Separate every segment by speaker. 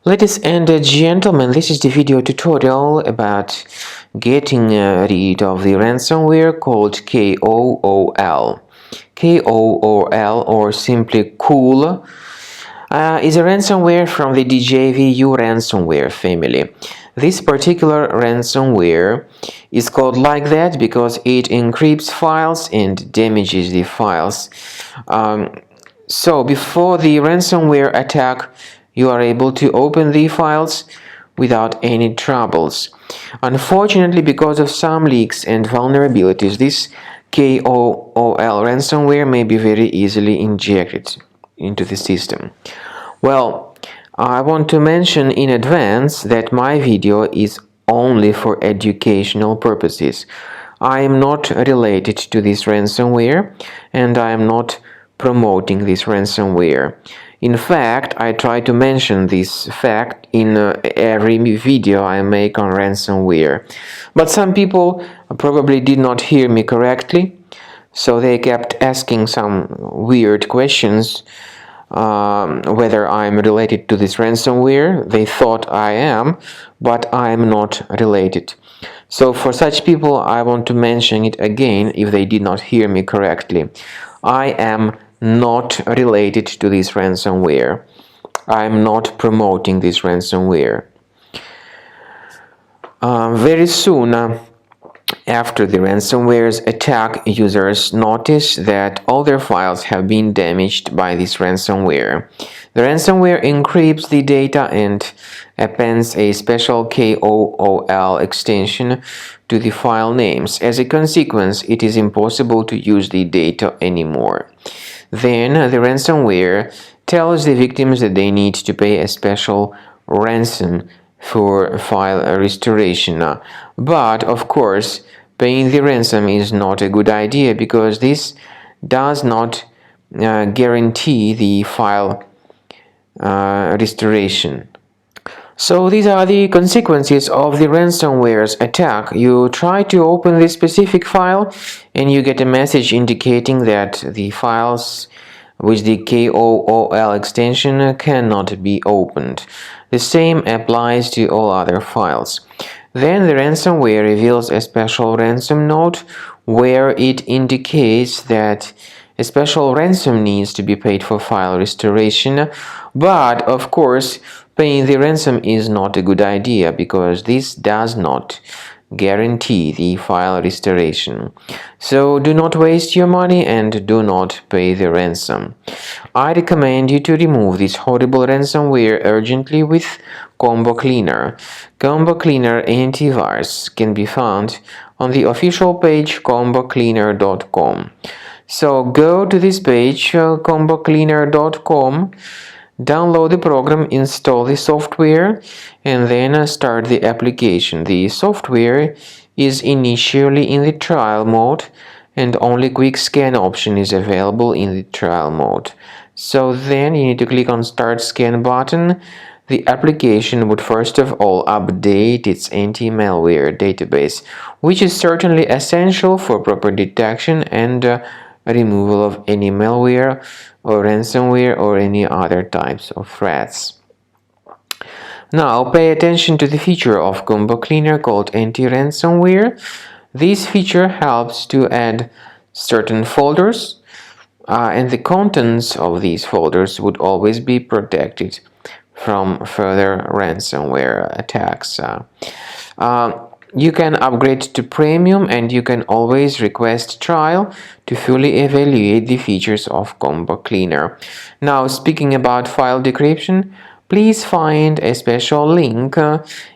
Speaker 1: Ladies and gentlemen, this is the video tutorial about getting rid of the ransomware called Kool. Kool, or simply Kool, is a ransomware from the DJVU ransomware family. This particular ransomware is called like that because it encrypts files and damages the files. So before the ransomware attack, you are able to open the files without any troubles. Unfortunately, because of some leaks and vulnerabilities, this Kool ransomware may be very easily injected into the system. Well, I want to mention in advance that my video is only for educational purposes. I am not related to this ransomware and I am not promoting this ransomware. In fact, I try to mention this fact in every video I make on ransomware. But some people probably did not hear me correctly, so they kept asking some weird questions whether I'm related to this ransomware. They thought I am, but I'm not related. So for such people, I want to mention it again if they did not hear me correctly. I am not related to this ransomware. I'm not promoting this ransomware. Very soon after the ransomware's attack, users notice that all their files have been damaged by this ransomware. The ransomware encrypts the data and appends a special Kool extension to the file names. As a consequence, it is impossible to use the data anymore. Then the ransomware tells the victims that they need to pay a special ransom for file restoration. But of course, paying the ransom is not a good idea because this does not guarantee the file restoration. So these are the consequences of the ransomware's attack. You try to open this specific file and you get a message indicating that the files with the Kool extension cannot be opened. The same applies to all other files. Then the ransomware reveals a special ransom note where it indicates that a special ransom needs to be paid for file restoration, but of course paying the ransom is not a good idea because this does not guarantee the file restoration. So do not waste your money and do not pay the ransom. I recommend you to remove this horrible ransomware urgently with Combo Cleaner. Combo Cleaner Antivirus can be found on the official page combocleaner.com. So go to this page, combocleaner.com, download the program, install the software, and then start the application. The software is initially in the trial mode, and only quick scan option is available in the trial mode. So then you need to click on Start Scan button. The application would first of all update its anti-malware database, which is certainly essential for proper detection and removal of any malware or ransomware or any other types of threats. Now pay attention to the feature of Combo Cleaner called anti-ransomware. This feature helps to add certain folders and the contents of these folders would always be protected from further ransomware attacks. You can upgrade to premium and you can always request trial to fully evaluate the features of Combo Cleaner. Now, speaking about file decryption, please find a special link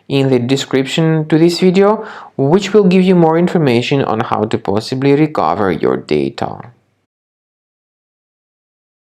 Speaker 1: in the description to this video, which will give you more information on how to possibly recover your data.